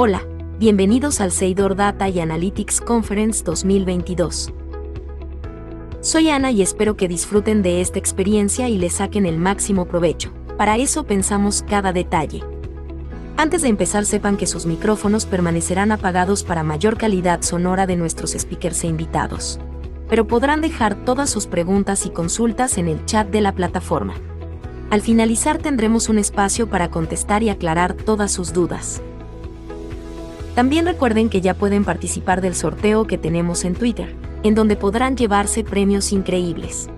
Hola, bienvenidos al Seidor Data y Analytics Conference 2022. Soy Ana y espero que disfruten de esta experiencia y le saquen el máximo provecho. Para eso pensamos cada detalle. Antes de empezar, sepan que sus micrófonos permanecerán apagados para mayor calidad sonora de nuestros speakers e invitados. Pero podrán dejar todas sus preguntas y consultas en el chat de la plataforma. Al finalizar tendremos un espacio para contestar y aclarar todas sus dudas. También recuerden que ya pueden participar del sorteo que tenemos en Twitter, en donde podrán llevarse premios increíbles.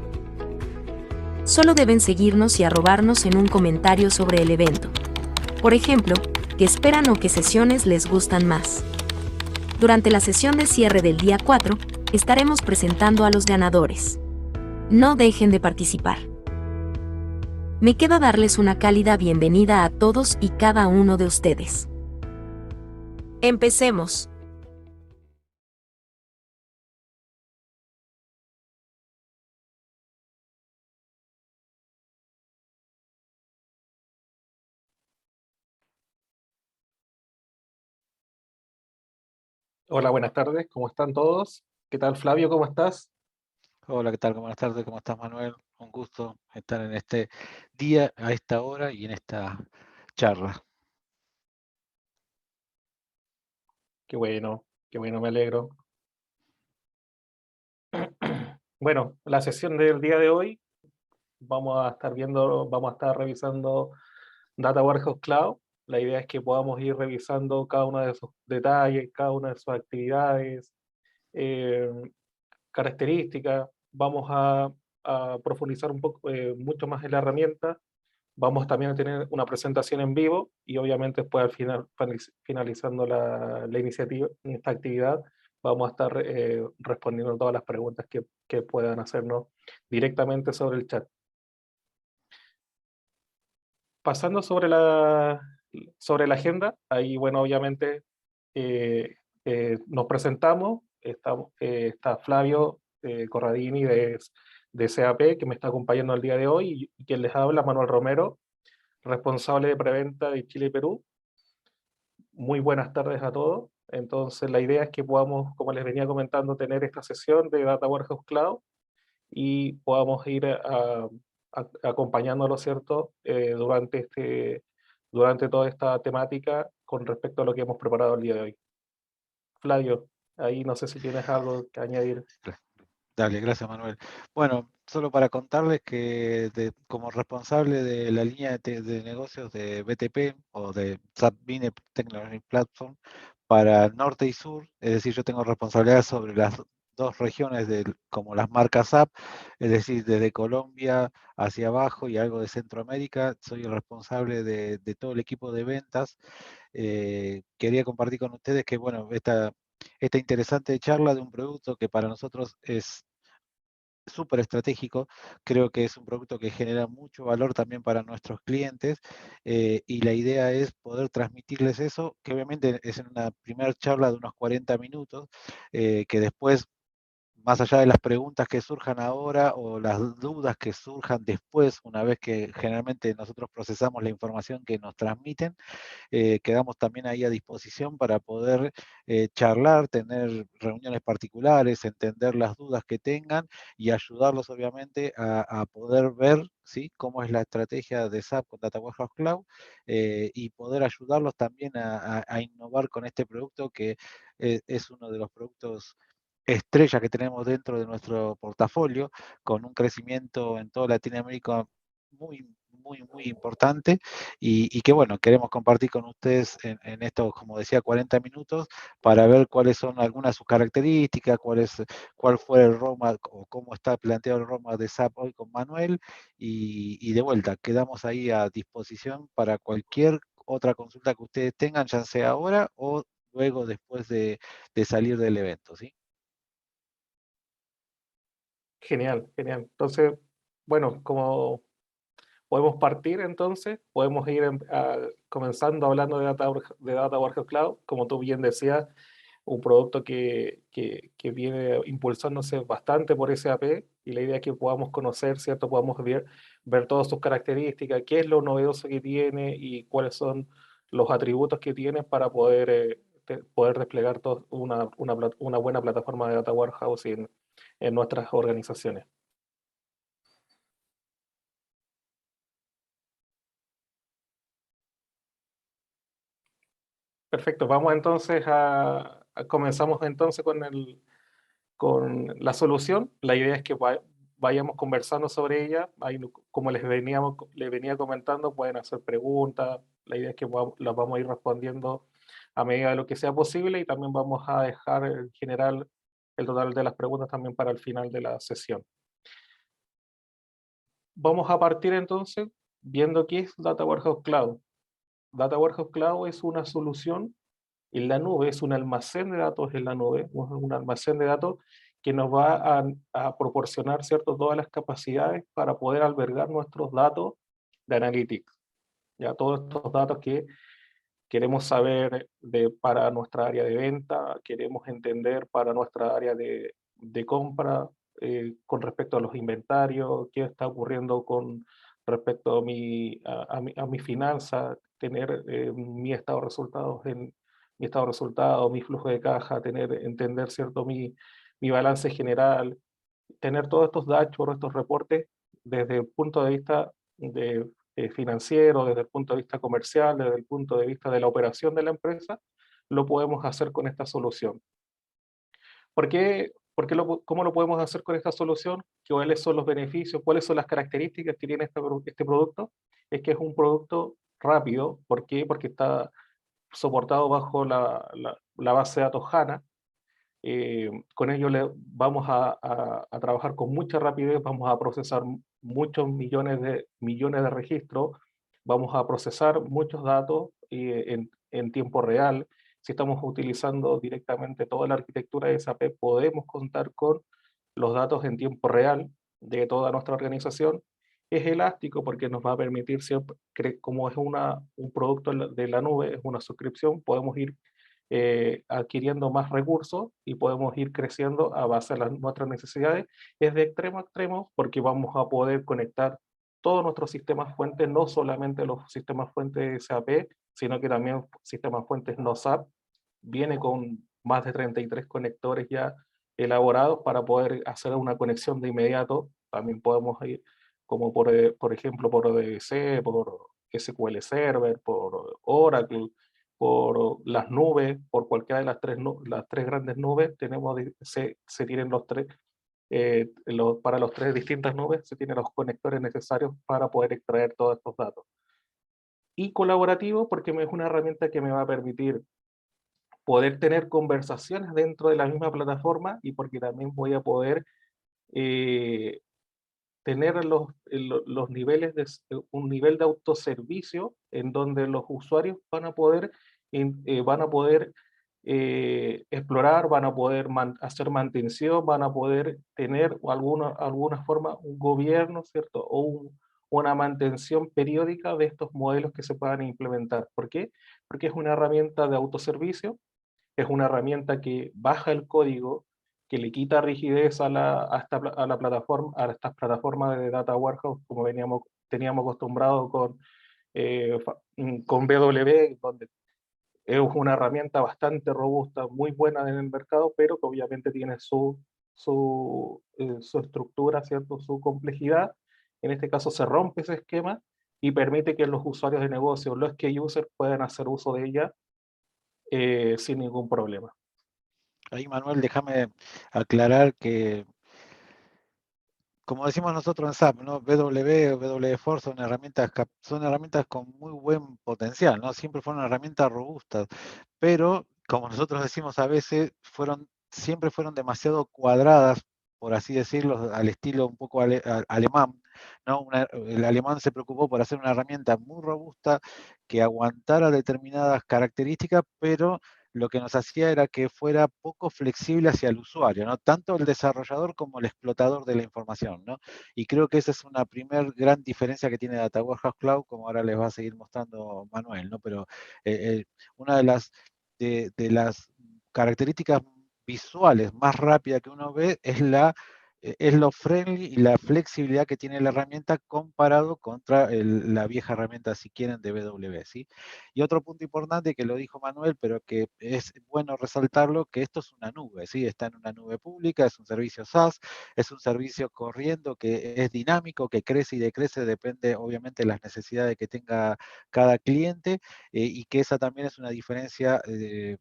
Solo deben seguirnos y arrobarnos en un comentario sobre el evento. Por ejemplo, ¿qué esperan o qué sesiones les gustan más? Durante la sesión de cierre del día 4, estaremos presentando a los ganadores. No dejen de participar. Me queda darles una cálida bienvenida a todos y cada uno de ustedes. Empecemos. Hola, buenas tardes, ¿cómo están todos? ¿Qué tal, Flavio? ¿Cómo estás? Hola, ¿qué tal? Buenas tardes, ¿cómo estás, Manuel? Un gusto estar en este día, a esta hora y en esta charla. Qué bueno, me alegro. Bueno, la sesión del día de hoy vamos a estar revisando Data Warehouse Cloud. La idea es que podamos ir revisando cada uno de sus detalles, cada una de sus actividades, eh, características. A profundizar un poco, mucho más en la herramienta. Vamos también a tener una presentación en vivo y obviamente después al final, finalizando la iniciativa, esta actividad, vamos a estar respondiendo todas las preguntas que puedan hacernos directamente sobre el chat. Pasando sobre la agenda, ahí bueno, obviamente nos presentamos, está Flavio Corradini de CAP que me está acompañando el día de hoy y quien les habla, Manuel Romero, responsable de preventa de Chile y Perú. Muy buenas tardes a todos. Entonces, la idea es que podamos, como les venía comentando, tener esta sesión de Data Warehouse Cloud y podamos ir acompañándolo, ¿cierto? Durante toda esta temática con respecto a lo que hemos preparado el día de hoy. Flavio, ahí no sé si tienes algo que añadir. Dale, gracias, Manuel. Bueno, solo para contarles que como responsable de la línea de negocios de BTP o de SAP Business Technology Platform para norte y sur, es decir, yo tengo responsabilidad sobre las dos regiones como las marcas SAP, es decir, desde Colombia hacia abajo y algo de Centroamérica, soy el responsable de todo el equipo de ventas. Quería compartir con ustedes que, bueno, esta interesante charla de un producto que para nosotros es súper estratégico, creo que es un producto que genera mucho valor también para nuestros clientes y la idea es poder transmitirles eso, que obviamente es en una primera charla de unos 40 minutos, que después más allá de las preguntas que surjan ahora o las dudas que surjan después, una vez que generalmente nosotros procesamos la información que nos transmiten, quedamos también ahí a disposición para poder charlar, tener reuniones particulares, entender las dudas que tengan y ayudarlos obviamente a poder ver, ¿sí?, cómo es la estrategia de SAP con Data Warehouse Cloud y poder ayudarlos también a innovar con este producto que es uno de los productos estrella que tenemos dentro de nuestro portafolio, con un crecimiento en toda Latinoamérica muy importante y que bueno, queremos compartir con ustedes en estos, como decía, 40 minutos para ver cuáles son algunas de sus características, cuál fue el roadmap o cómo está planteado el roadmap de SAP hoy con Manuel y de vuelta, quedamos ahí a disposición para cualquier otra consulta que ustedes tengan, ya sea ahora o luego después de salir del evento, ¿sí? Genial, genial. Entonces, bueno, como podemos partir entonces, podemos ir comenzando hablando de Data Warehouse Cloud, como tú bien decías, un producto que viene impulsándose bastante por SAP y la idea es que podamos conocer, ¿cierto? Podamos ver todas sus características, qué es lo novedoso que tiene y cuáles son los atributos que tienen para poder, poder desplegar una buena plataforma de Data Warehouse en nuestras organizaciones. Perfecto, vamos entonces comenzamos entonces con la solución. La idea es que vayamos conversando sobre ella. Ahí, como les venía comentando, pueden hacer preguntas. La idea es que las vamos a ir respondiendo a medida de lo que sea posible, y también vamos a dejar en general el total de las preguntas también para el final de la sesión. Vamos a partir entonces viendo qué es Data Warehouse Cloud. Data Warehouse Cloud es una solución en la nube, es un almacén de datos en la nube, un almacén de datos que nos va a proporcionar, ¿cierto?, todas las capacidades para poder albergar nuestros datos de analytics. Ya todos estos datos que queremos saber para nuestra área de venta, queremos entender para nuestra área de compra, con respecto a los inventarios, qué está ocurriendo con respecto a mi finanza, tener mi estado de resultados mi estado de resultados, mi flujo de caja, entender, ¿cierto?, mi balance general, tener todos estos dashboards, estos reportes desde el punto de vista financiero, desde el punto de vista comercial, desde el punto de vista de la operación de la empresa, lo podemos hacer con esta solución. ¿Cómo lo podemos hacer con esta solución? ¿Cuáles son los beneficios? ¿Cuáles son las características que tiene este producto? Es que es un producto rápido. ¿Por qué? Porque está soportado bajo la base de datos HANA. Con ello vamos a trabajar con mucha rapidez, vamos a procesar muchos millones de registros, vamos a procesar muchos datos en tiempo real. Si estamos utilizando directamente toda la arquitectura de SAP, podemos contar con los datos en tiempo real de toda nuestra organización. Es elástico porque nos va a permitir, como es un producto de la nube, es una suscripción, podemos ir adquiriendo más recursos y podemos ir creciendo a base de nuestras necesidades. Es de extremo a extremo porque vamos a poder conectar todos nuestros sistemas fuentes, no solamente los sistemas fuentes de SAP, sino que también sistemas fuentes no SAP. Viene con más de 33 conectores ya elaborados para poder hacer una conexión de inmediato. También podemos ir como por ejemplo por ODBC, por SQL Server, por Oracle, por las nubes, por cualquiera de las tres grandes nubes. Se tienen los tres, para las tres distintas nubes se tienen los conectores necesarios para poder extraer todos estos datos. Y colaborativo porque es una herramienta que me va a permitir poder tener conversaciones dentro de la misma plataforma, y porque también voy a poder eh, tener los niveles un nivel de autoservicio en donde los usuarios van a poder, explorar, van a poder hacer mantención, van a poder tener alguna forma un gobierno, ¿cierto? O una mantención periódica de estos modelos que se puedan implementar. ¿Por qué? Porque es una herramienta de autoservicio, es una herramienta que baja el código, que le quita rigidez a la plataforma, a estas plataformas de Data Warehouse, como teníamos acostumbrado con BW, donde es una herramienta bastante robusta, muy buena en el mercado, pero que obviamente tiene su estructura, ¿cierto? Su complejidad. En este caso se rompe ese esquema y permite que los usuarios de negocio, los key users, puedan hacer uso de ella sin ningún problema. Ahí, Manuel, déjame aclarar que, como decimos nosotros en SAP, ¿no? BW o WForce son herramientas con muy buen potencial, ¿no? Siempre fueron herramientas robustas, pero como nosotros decimos a veces, siempre fueron demasiado cuadradas, por así decirlo, al estilo un poco alemán, ¿no? El alemán se preocupó por hacer una herramienta muy robusta que aguantara determinadas características, pero lo que nos hacía era que fuera poco flexible hacia el usuario, ¿no? Tanto el desarrollador como el explotador de la información, ¿no? Y creo que esa es una primer gran diferencia que tiene Data Warehouse Cloud, como ahora les va a seguir mostrando Manuel, ¿no? Pero una de las características visuales más rápidas que uno ve es la es lo friendly y la flexibilidad que tiene la herramienta comparado contra la vieja herramienta, si quieren, de BW, ¿sí? Y otro punto importante que lo dijo Manuel, pero que es bueno resaltarlo, que esto es una nube, ¿sí? Está en una nube pública, es un servicio SaaS, es un servicio corriendo que es dinámico, que crece y decrece, depende obviamente de las necesidades que tenga cada cliente, y que esa también es una diferencia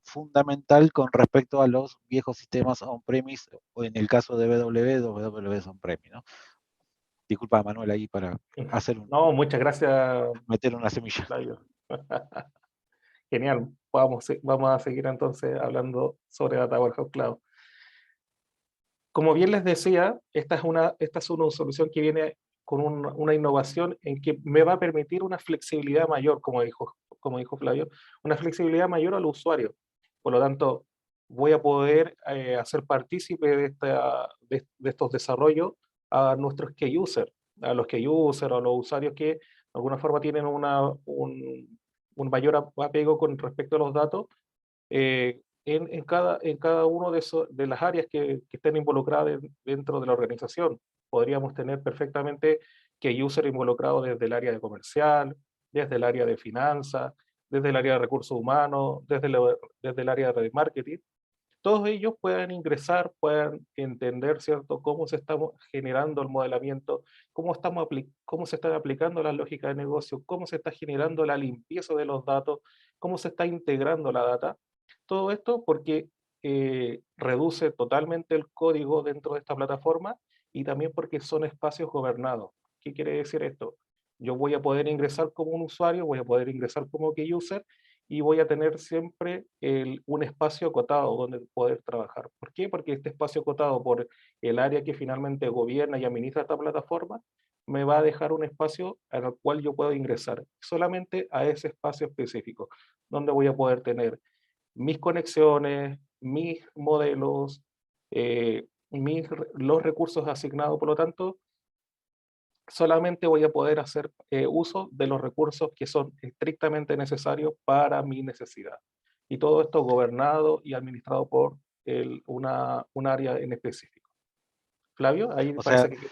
fundamental con respecto a los viejos sistemas on-premise, o en el caso de BW on-premise, ¿no? Disculpa, Manuel, ahí para hacer No, muchas gracias, meter una semilla. Flavio. Genial. Vamos a seguir entonces hablando sobre Data Warehouse Cloud. Como bien les decía, esta es una solución que viene con una innovación en que me va a permitir una flexibilidad mayor, como dijo Flavio, una flexibilidad mayor al usuario. Por lo tanto, voy a poder hacer partícipe de estos desarrollos a nuestros key users, a los key users, a los usuarios que de alguna forma tienen un mayor apego con respecto a los datos, en cada uno de las áreas que estén involucradas dentro de la organización. Podríamos tener perfectamente que user involucrado desde el área de comercial, desde el área de finanzas, desde el área de recursos humanos, desde el área de marketing. Todos ellos puedan ingresar, puedan entender, ¿cierto?, cómo se está generando el modelamiento, cómo se están aplicando las lógicas de negocio, cómo se está generando la limpieza de los datos, cómo se está integrando la data. Todo esto porque reduce totalmente el código dentro de esta plataforma y también porque son espacios gobernados. ¿Qué quiere decir esto? Yo voy a poder ingresar como un usuario, voy a poder ingresar como key user y voy a tener siempre un espacio acotado donde poder trabajar. ¿Por qué? Porque este espacio acotado por el área que finalmente gobierna y administra esta plataforma me va a dejar un espacio al cual yo puedo ingresar solamente a ese espacio específico, donde voy a poder tener mis conexiones, mis modelos, los recursos asignados. Por lo tanto, solamente voy a poder hacer uso de los recursos que son estrictamente necesarios para mi necesidad. Y todo esto gobernado y administrado por un área en específico. Flavio, ahí O sea, parece que...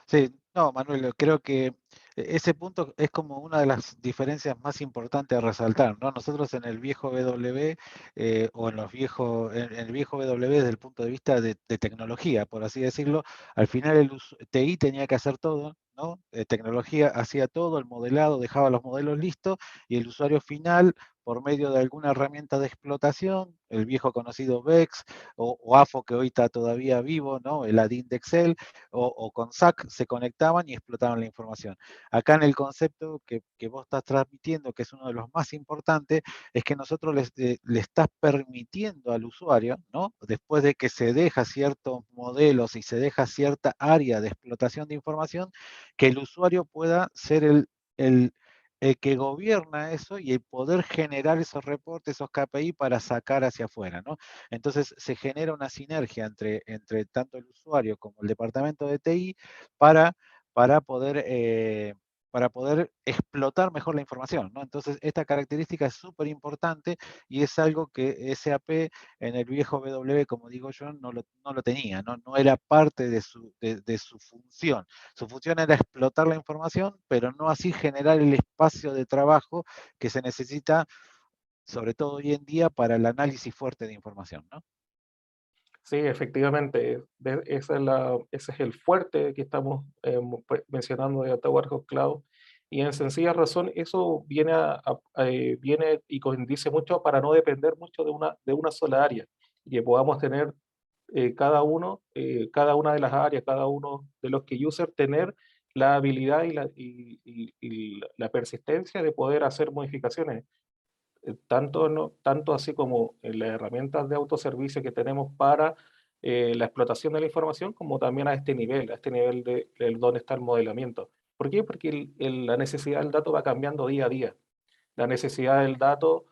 sí, no, Manuel, creo que ese punto es como una de las diferencias más importantes a resaltar, ¿no? Nosotros en el viejo BW, o en el viejo BW desde el punto de vista de tecnología, por así decirlo, al final el TI tenía que hacer todo, ¿no? Tecnología hacía todo, el modelado, dejaba los modelos listos, y el usuario final, por medio de alguna herramienta de explotación, el viejo conocido VEX o AFO, que hoy está todavía vivo, ¿no? El ADIN de Excel, o con SAC, se conectaban y explotaban la información. Acá en el concepto que vos estás transmitiendo, que es uno de los más importantes, es que nosotros le estás permitiendo al usuario, ¿no? Después de que se deja ciertos modelos y se deja cierta área de explotación de información, que el usuario pueda ser el el que gobierna eso y el poder generar esos reportes, esos KPI para sacar hacia afuera, ¿no? Entonces se genera una sinergia entre tanto el usuario como el departamento de TI para, para poder, eh, para poder explotar mejor la información, ¿no? Entonces esta característica es súper importante y es algo que SAP en el viejo BW, como digo yo, no lo tenía, no era parte de su función. Su función era explotar la información, pero no así generar el espacio de trabajo que se necesita, sobre todo hoy en día, para el análisis fuerte de información, ¿no? Sí, efectivamente, ese es el fuerte que estamos mencionando de Data Warehouse Cloud. Y en sencilla razón, eso viene y condice mucho para no depender mucho de una sola área y que podamos tener cada una de las áreas, cada uno de los que user, tener la habilidad y la persistencia de poder hacer modificaciones tanto así como en las herramientas de autoservicio que tenemos para la explotación de la información, como también a este nivel de donde está el modelamiento. ¿Por qué? Porque la necesidad del dato va cambiando día a día. La necesidad del dato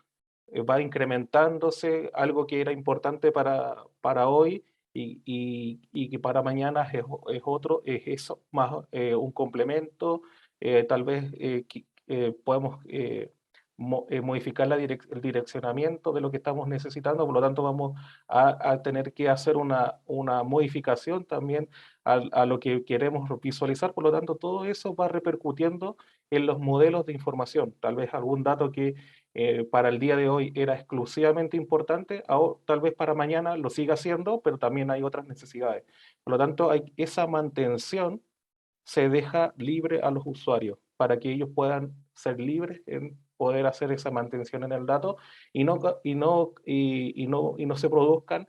va incrementándose, algo que era importante para hoy y que para mañana es otro, es eso, más un complemento, tal vez podemos modificar el direccionamiento de lo que estamos necesitando, por lo tanto vamos a tener que hacer una modificación también a lo que queremos visualizar, por lo tanto todo eso va repercutiendo en los modelos de información, tal vez algún dato que para el día de hoy era exclusivamente importante, tal vez para mañana lo siga siendo, pero también hay otras necesidades. Por lo tanto, esa mantención se deja libre a los usuarios para que ellos puedan ser libres en poder hacer esa mantención en el dato y no se produzcan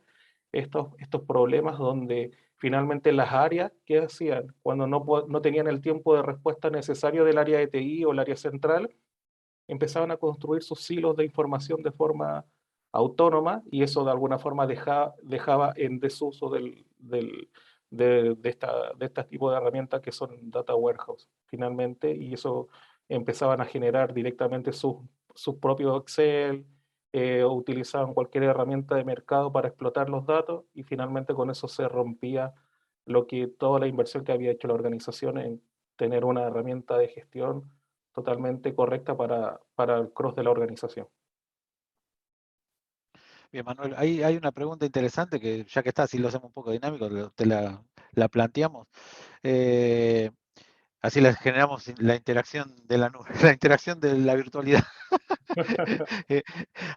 estos problemas donde finalmente las áreas que hacían cuando no tenían el tiempo de respuesta necesario del área de TI o el área central, empezaban a construir sus silos de información de forma autónoma y eso de alguna forma dejaba en desuso de este tipo de herramientas que son data warehouse finalmente, y eso empezaban a generar directamente sus propios Excel, o utilizaban cualquier herramienta de mercado para explotar los datos y finalmente con eso se rompía toda la inversión que había hecho la organización en tener una herramienta de gestión totalmente correcta para el cross de la organización. Bien, Manuel, hay una pregunta interesante que ya que está, si lo hacemos un poco dinámico, te la planteamos. Eh, Así les generamos la interacción de la nube, la interacción de la virtualidad. Eh,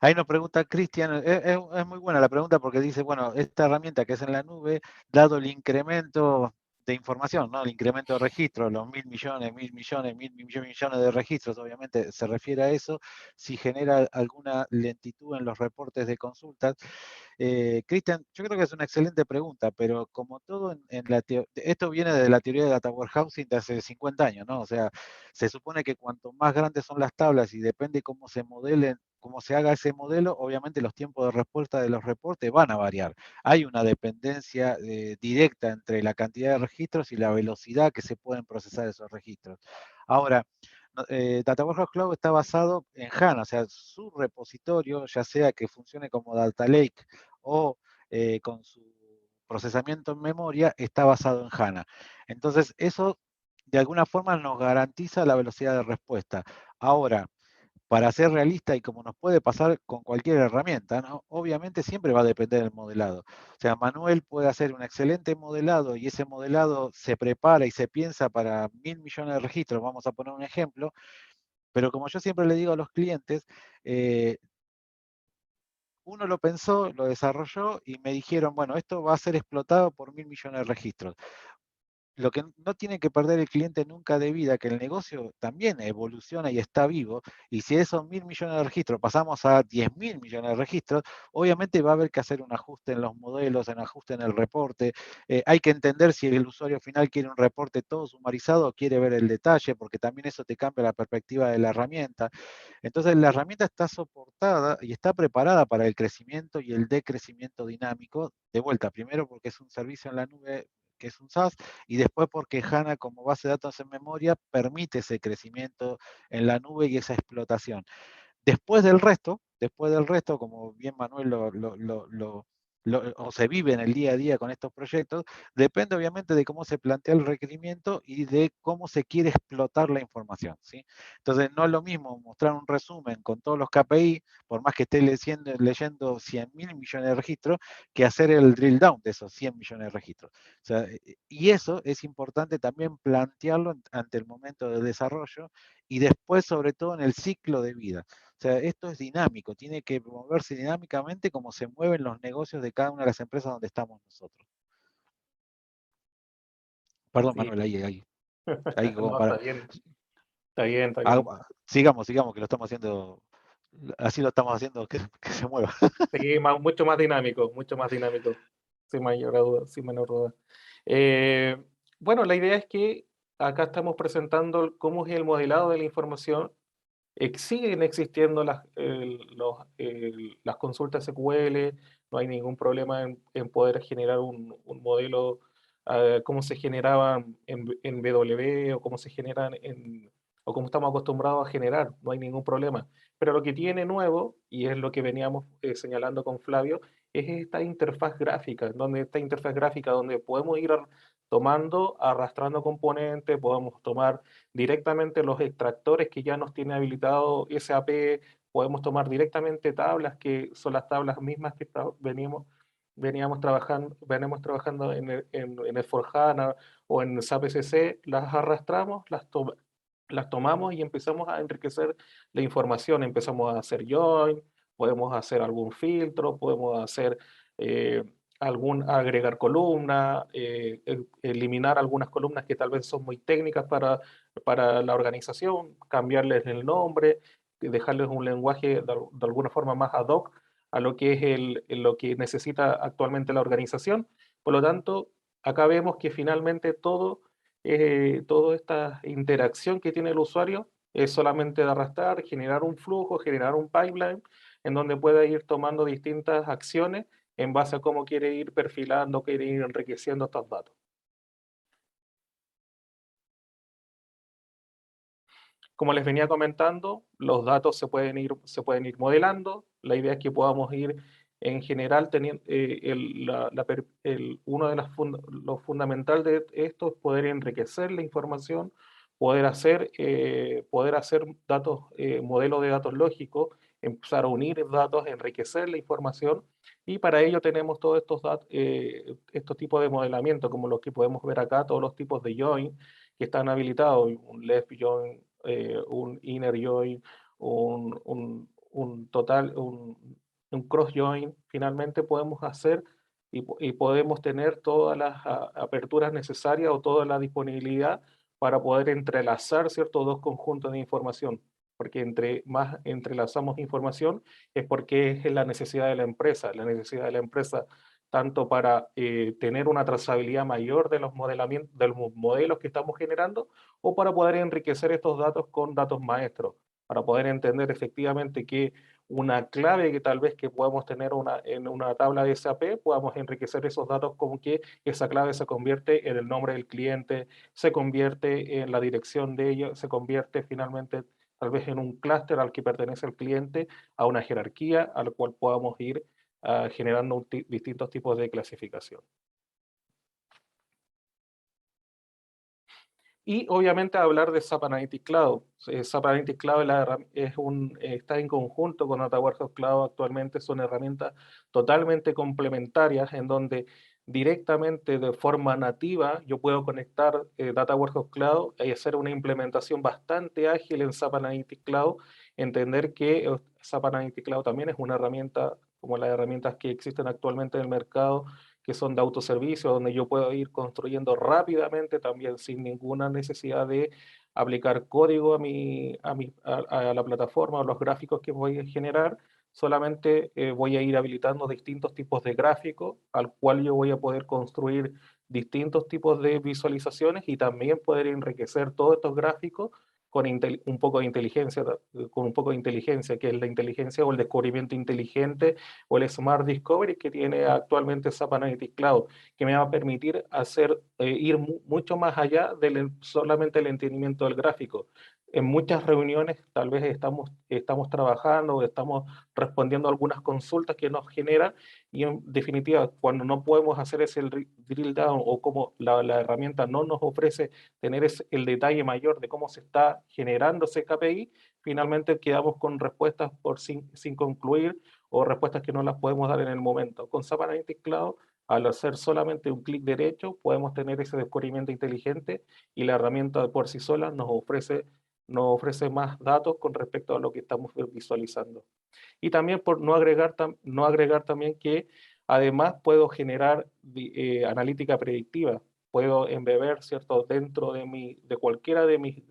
Ahí nos pregunta Cristian, es muy buena la pregunta porque dice, bueno, esta herramienta que es en la nube, dado el incremento de información, ¿no? El incremento de registros, los 1.000 millones, 1.000 millones, 1.000 millones de registros, obviamente se refiere a eso, si genera alguna lentitud en los reportes de consultas. Cristian, yo creo que es una excelente pregunta, pero como todo esto viene de la teoría de data warehousing de hace 50 años, ¿no? O sea, se supone que cuanto más grandes son las tablas y depende cómo se modelen, cómo se haga ese modelo, obviamente los tiempos de respuesta de los reportes van a variar. Hay una dependencia directa entre la cantidad de registros y la velocidad que se pueden procesar esos registros. Ahora, Data Warehouse Cloud está basado en HANA, o sea, su repositorio, ya sea que funcione como Data Lake o con su procesamiento en memoria, está basado en HANA. Entonces, eso de alguna forma nos garantiza la velocidad de respuesta. Ahora, para ser realista y como nos puede pasar con cualquier herramienta, ¿no? Obviamente siempre va a depender del modelado. O sea, Manuel puede hacer un excelente modelado y ese modelado se prepara y se piensa para 1.000 millones de registros, vamos a poner un ejemplo, pero como yo siempre le digo a los clientes, uno lo pensó, lo desarrolló y me dijeron, bueno, esto va a ser explotado por 1.000 millones de registros. Lo que no tiene que perder el cliente nunca de vida, que el negocio también evoluciona y está vivo, y si esos 1.000 millones de registros pasamos a 10.000 millones de registros, obviamente va a haber que hacer un ajuste en los modelos, un ajuste en el reporte. Hay que entender si el usuario final quiere un reporte todo sumarizado o quiere ver el detalle, porque también eso te cambia la perspectiva de la herramienta. Entonces, la herramienta está soportada y está preparada para el crecimiento y el decrecimiento dinámico. De vuelta, primero porque es un servicio en la nube que es un SaaS, y después porque HANA como base de datos en memoria permite ese crecimiento en la nube y esa explotación. Después del resto, como bien Manuel o se vive en el día a día con estos proyectos, depende obviamente de cómo se plantea el requerimiento y de cómo se quiere explotar la información, ¿sí? Entonces, no es lo mismo mostrar un resumen con todos los KPI, por más que esté leyendo 100.000 millones de registros, que hacer el drill down de esos 100 millones de registros. O sea, y eso es importante también plantearlo ante el momento del desarrollo y después, sobre todo, en el ciclo de vida. O sea, esto es dinámico, tiene que moverse dinámicamente como se mueven los negocios de cada una de las empresas donde estamos nosotros. Perdón, Sí. Manuel, ahí como No, para... está bien, está bien, está bien. Sigamos, que lo estamos haciendo, así lo estamos haciendo, que se mueva. Sí, mucho más dinámico, sin mayor duda, sin menor duda. Bueno, la idea es que acá estamos presentando cómo es el modelado de la información. Siguen existiendo las consultas SQL, no hay ningún problema en poder generar un modelo, como se generaban en BW o como se generan o como estamos acostumbrados a generar, no hay ningún problema. Pero lo que tiene nuevo, y es lo que veníamos señalando con Flavio, es esta interfaz gráfica, donde podemos ir tomando, arrastrando componentes, podemos tomar directamente los extractores que ya nos tiene habilitado SAP, podemos tomar directamente tablas que son las tablas mismas que venimos trabajando en el S/4HANA o en SAP SC, las arrastramos, las tomamos y empezamos a enriquecer la información, empezamos a hacer join, podemos hacer algún filtro, podemos hacer eh, agregar columna, eliminar algunas columnas que tal vez son muy técnicas para la organización, cambiarles el nombre, dejarles un lenguaje de alguna forma más ad hoc a lo que es lo que necesita actualmente la organización. Por lo tanto, acá vemos que finalmente toda esta interacción que tiene el usuario es solamente de arrastrar, generar un flujo, generar un pipeline, en donde puede ir tomando distintas acciones en base a cómo quiere ir perfilando, quiere ir enriqueciendo estos datos. Como les venía comentando, los datos se pueden ir modelando. La idea es que podamos ir en general teniendo uno de lo fundamental de esto es poder enriquecer la información, poder hacer datos, modelos de datos lógicos, empezar a unir datos, enriquecer la información, y para ello tenemos todos estos tipos de modelamiento, como los que podemos ver acá, todos los tipos de join que están habilitados, un left join, un inner join, un cross join. Finalmente podemos hacer y podemos tener todas las aperturas necesarias o toda la disponibilidad para poder entrelazar ciertos dos conjuntos de información, porque entre más entrelazamos información es porque es la necesidad de la empresa, tanto para tener una trazabilidad mayor de los modelos que estamos generando, o para poder enriquecer estos datos con datos maestros, para poder entender efectivamente que una clave que tal vez que podamos tener en una tabla de SAP, podamos enriquecer esos datos como que esa clave se convierte en el nombre del cliente, se convierte en la dirección de ello, se convierte finalmente tal vez en un clúster al que pertenece el cliente, a una jerarquía a la cual podamos ir generando distintos tipos de clasificación. Y obviamente hablar de SAP Analytics Cloud. SAP Analytics Cloud está en conjunto con Data Warehouse Cloud actualmente, son herramientas totalmente complementarias en donde directamente de forma nativa yo puedo conectar Data Warehouse Cloud y hacer una implementación bastante ágil en SAP Analytics Cloud, entender que SAP Analytics Cloud también es una herramienta como las herramientas que existen actualmente en el mercado, que son de autoservicio, donde yo puedo ir construyendo rápidamente también sin ninguna necesidad de aplicar código a la plataforma o los gráficos que voy a generar. Solamente voy a ir habilitando distintos tipos de gráficos al cual yo voy a poder construir distintos tipos de visualizaciones y también poder enriquecer todos estos gráficos con un poco de inteligencia, que es la inteligencia o el descubrimiento inteligente o el Smart Discovery que tiene actualmente SAP Analytics Cloud, que me va a permitir ir mucho más allá de solamente el entendimiento del gráfico. En muchas reuniones tal vez estamos trabajando o estamos respondiendo a algunas consultas que nos generan, y en definitiva, cuando no podemos hacer ese drill down o como la herramienta no nos ofrece tener el detalle mayor de cómo se está generando ese KPI, finalmente quedamos con respuestas sin concluir o respuestas que no las podemos dar en el momento. Con SAP Analytics Cloud, al hacer solamente un clic derecho, podemos tener ese descubrimiento inteligente y la herramienta por sí sola nos ofrece más datos con respecto a lo que estamos visualizando. Y también por no agregar también que además puedo generar analítica predictiva. Puedo embeber, ¿cierto?, dentro de cualquiera de mis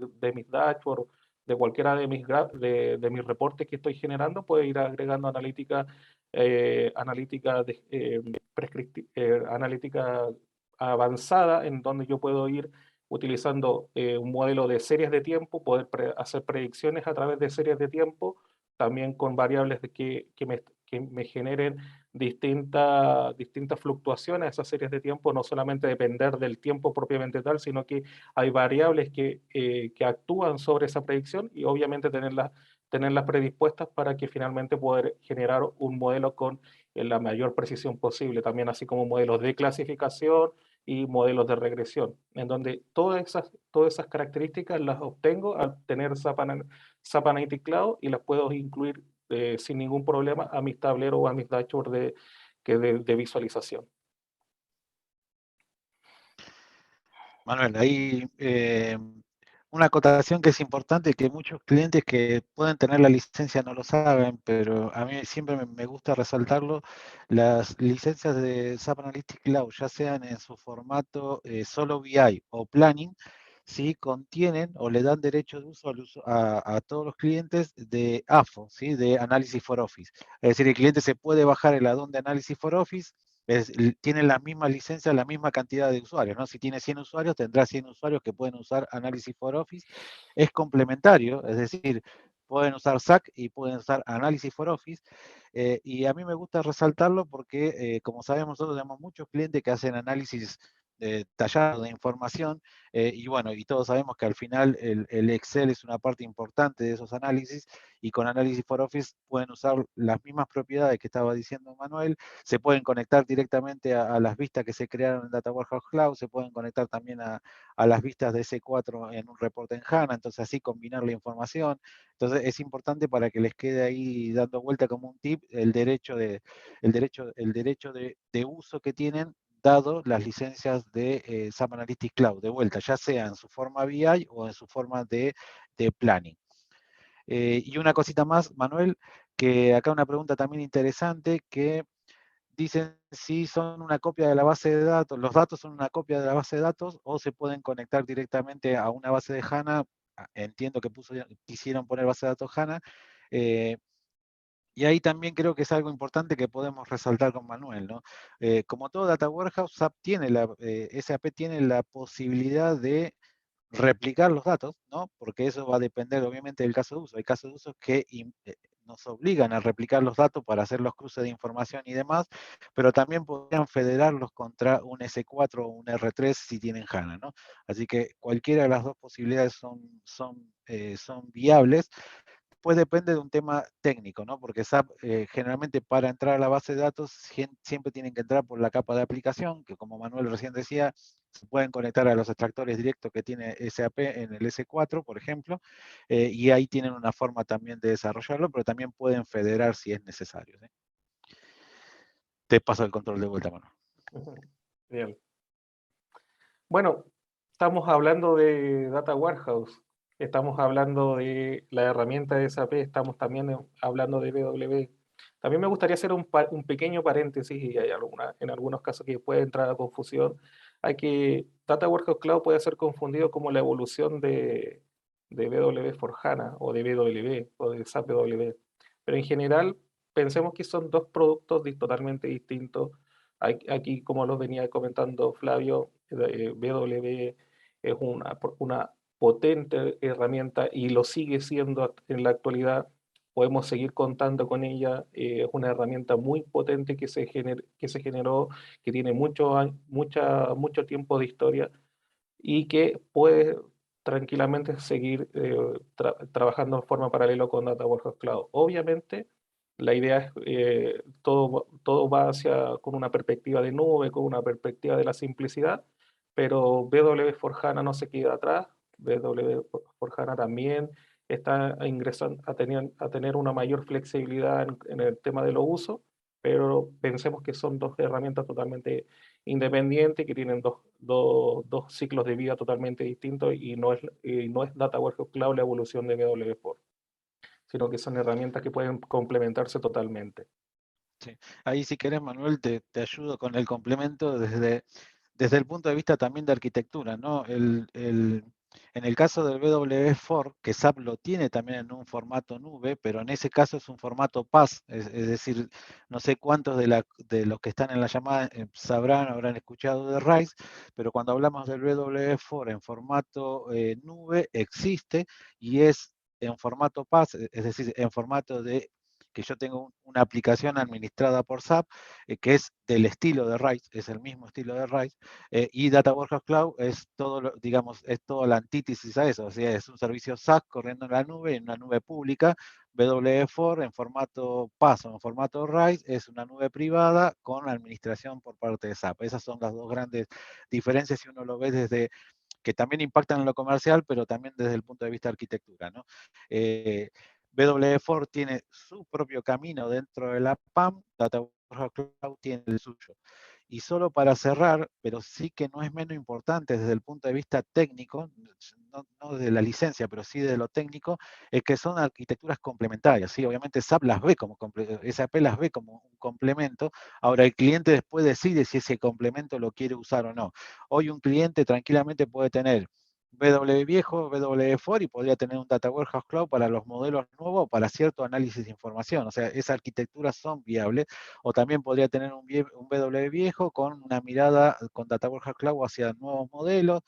dashboards, de cualquiera de mis reportes que estoy generando, puedo ir agregando analítica avanzada, en donde yo puedo ir utilizando un modelo de series de tiempo, poder hacer predicciones a través de series de tiempo, también con variables que me generen distintas fluctuaciones a esas series de tiempo, no solamente depender del tiempo propiamente tal, sino que hay variables que actúan sobre esa predicción, y obviamente tenerlas predispuestas para que finalmente poder generar un modelo con la mayor precisión posible, también así como modelos de clasificación y modelos de regresión, en donde todas esas características las obtengo al tener SAP Analytics Cloud y las puedo incluir sin ningún problema a mis tableros o a mis dashboards de visualización. Manuel, ahí una acotación que es importante, que muchos clientes que pueden tener la licencia no lo saben, pero a mí siempre me gusta resaltarlo, las licencias de SAP Analytics Cloud, ya sean en su formato solo BI o Planning, ¿sí? Contienen o le dan derecho de uso a todos los clientes de AFO, ¿sí? De Analysis for Office. Es decir, el cliente se puede bajar el add-on de Analysis for Office, tiene la misma licencia, la misma cantidad de usuarios, ¿no? Si tiene 100 usuarios, tendrá 100 usuarios que pueden usar Analysis for Office. Es complementario, es decir, pueden usar SAC y pueden usar Analysis for Office. Y a mí me gusta resaltarlo porque, como sabemos, nosotros tenemos muchos clientes que hacen análisis tallado de información, y bueno, y todos sabemos que al final el Excel es una parte importante de esos análisis, y con Analysis for Office pueden usar las mismas propiedades que estaba diciendo Manuel, se pueden conectar directamente a las vistas que se crearon en Data Warehouse Cloud, se pueden conectar también a las vistas de S4 en un reporte en HANA, entonces así combinar la información. Entonces es importante para que les quede ahí dando vuelta como un tip el derecho de uso que tienen dado las licencias de SAP Analytics Cloud, de vuelta, ya sea en su forma BI o en su forma de planning. Y una cosita más, Manuel, que acá una pregunta también interesante, que dicen si son una copia de la base de datos, los datos son una copia de la base de datos o se pueden conectar directamente a una base de HANA. Entiendo que quisieron poner base de datos HANA. Y ahí también creo que es algo importante que podemos resaltar con Manuel, ¿no? Como todo Data Warehouse, SAP tiene la posibilidad de replicar los datos, ¿no? Porque eso va a depender obviamente del caso de uso. Hay casos de uso que nos obligan a replicar los datos para hacer los cruces de información y demás, pero también podrían federarlos contra un S4 o un R3 si tienen HANA, ¿no? Así que cualquiera de las dos posibilidades son viables. Pues depende de un tema técnico, ¿no? Porque SAP generalmente para entrar a la base de datos siempre tienen que entrar por la capa de aplicación, que como Manuel recién decía, se pueden conectar a los extractores directos que tiene SAP en el S4, por ejemplo, y ahí tienen una forma también de desarrollarlo, pero también pueden federar si es necesario, ¿sí? Te paso el control de vuelta, Manuel. Bien. Bueno, estamos hablando de Data Warehouse, estamos hablando de la herramienta de SAP, estamos también hablando de BW. También me gustaría hacer un pequeño paréntesis, y hay en algunos casos que puede entrar a confusión. Hay que Data Warehouse Cloud puede ser confundido como la evolución de BW for HANA o de BW o de SAP BW. Pero en general, pensemos que son dos productos totalmente distintos. Aquí, como lo venía comentando Flavio, BW es una potente herramienta y lo sigue siendo en la actualidad. Podemos seguir contando con ella. Es una herramienta muy potente que se generó, que tiene mucho tiempo de historia y que puede tranquilamente seguir trabajando de forma paralela con Data Warehouse Cloud. Obviamente, la idea es todo va con una perspectiva de nube, con una perspectiva de la simplicidad, pero BW for HANA no se queda atrás. BW for HANA también está ingresando a tener una mayor flexibilidad en el tema de los usos, pero pensemos que son dos herramientas totalmente independientes que tienen dos ciclos de vida totalmente distintos y no es Data Warehouse Cloud la evolución de BW4, sino que son herramientas que pueden complementarse totalmente. Sí. Ahí si querés, Manuel, te ayudo con el complemento desde el punto de vista también de arquitectura, ¿no? En el caso del BW4, que SAP lo tiene también en un formato nube, pero en ese caso es un formato PaaS, es decir, no sé cuántos de los que están en la llamada habrán escuchado de RISE, pero cuando hablamos del BW4 en formato nube, existe y es en formato PaaS, es decir, en formato de que yo tengo una aplicación administrada por SAP, que es del estilo de RISE, es el mismo estilo de RISE, y Data Warehouse Cloud es todo, digamos, es toda la antítesis a eso, o sea, es un servicio SaaS corriendo en la nube, en una nube pública, WF4 en formato PaaS o en formato RISE es una nube privada con administración por parte de SAP. Esas son las dos grandes diferencias si uno lo ve desde que también impactan en lo comercial, pero también desde el punto de vista de arquitectura, ¿no? WF4 tiene su propio camino dentro de la PAM, Data Warehouse Cloud tiene el suyo. Y solo para cerrar, pero sí que no es menos importante desde el punto de vista técnico, no de la licencia, pero sí de lo técnico, es que son arquitecturas complementarias. ¿Sí? Obviamente SAP las ve como, SAP las ve como un complemento, ahora el cliente después decide si ese complemento lo quiere usar o no. Hoy un cliente tranquilamente puede tener BW viejo, BW4 y podría tener un Data Warehouse Cloud para los modelos nuevos, para cierto análisis de información. O sea, esas arquitecturas son viables. O también podría tener un BW viejo con una mirada con Data Warehouse Cloud hacia nuevos modelos.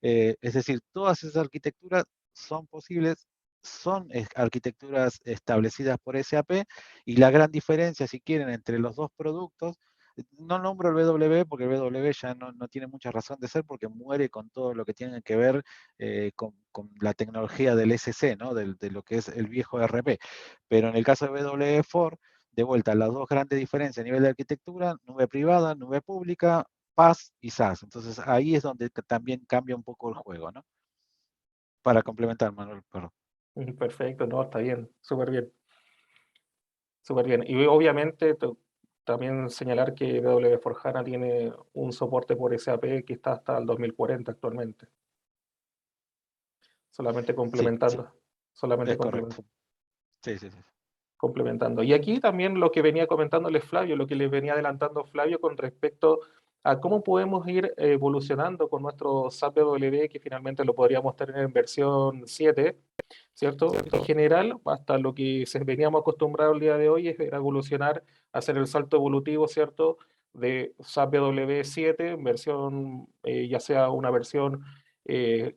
Es decir, todas esas arquitecturas son posibles, son arquitecturas establecidas por SAP y la gran diferencia, si quieren, entre los dos productos, no nombro el BW porque el BW ya no tiene mucha razón de ser porque muere con todo lo que tiene que ver con la tecnología del SC, ¿no? De lo que es el viejo RP. Pero en el caso de BW4, de vuelta, las dos grandes diferencias a nivel de arquitectura, nube privada, nube pública, PaaS y SaaS. Entonces ahí es donde también cambia un poco el juego, ¿no? Para complementar, Manuel, perdón. Perfecto, no, está bien, súper bien. Súper bien. Y obviamente también señalar que W4HANA tiene un soporte por SAP que está hasta el 2040 actualmente. Solamente Sí, sí, complementando. Solamente es correcto. complementando. Sí, sí, sí. Complementando. Y aquí también lo que venía comentándoles Flavio, lo que les venía adelantando Flavio con respecto a cómo podemos ir evolucionando con nuestro SAP BW, que finalmente lo podríamos tener en versión 7, ¿cierto? En general, hasta lo que veníamos acostumbrados el día de hoy es evolucionar, hacer el salto evolutivo, ¿cierto? De SAP BW7 en versión, ya sea una versión, ya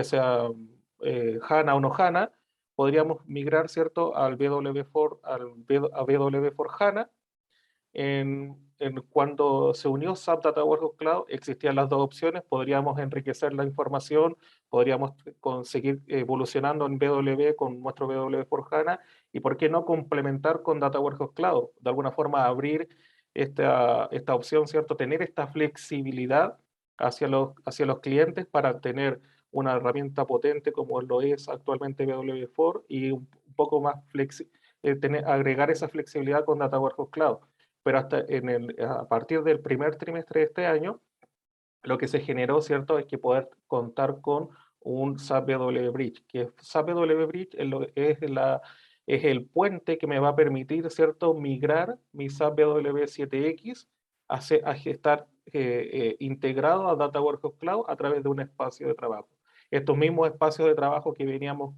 sea HANA o no HANA, podríamos migrar, ¿cierto?, al BW4, a BW4 HANA. Cuando se unió SAP Data Warehouse Cloud, existían las dos opciones, podríamos enriquecer la información, podríamos conseguir evolucionando en BW con nuestro BW4 HANA, y por qué no complementar con Data Warehouse Cloud, de alguna forma abrir esta opción, ¿cierto? Tener esta flexibilidad hacia los clientes para tener una herramienta potente como lo es actualmente BW4 y un poco más agregar esa flexibilidad con Data Warehouse Cloud. Pero a partir del primer trimestre de este año, lo que se generó, ¿cierto?, es que poder contar con un SAP BW Bridge, que SAP BW Bridge es el puente que me va a permitir, ¿cierto?, migrar mi SAP BW7X a estar integrado a Data Warehouse Cloud a través de un espacio de trabajo. Estos mismos espacios de trabajo que veníamos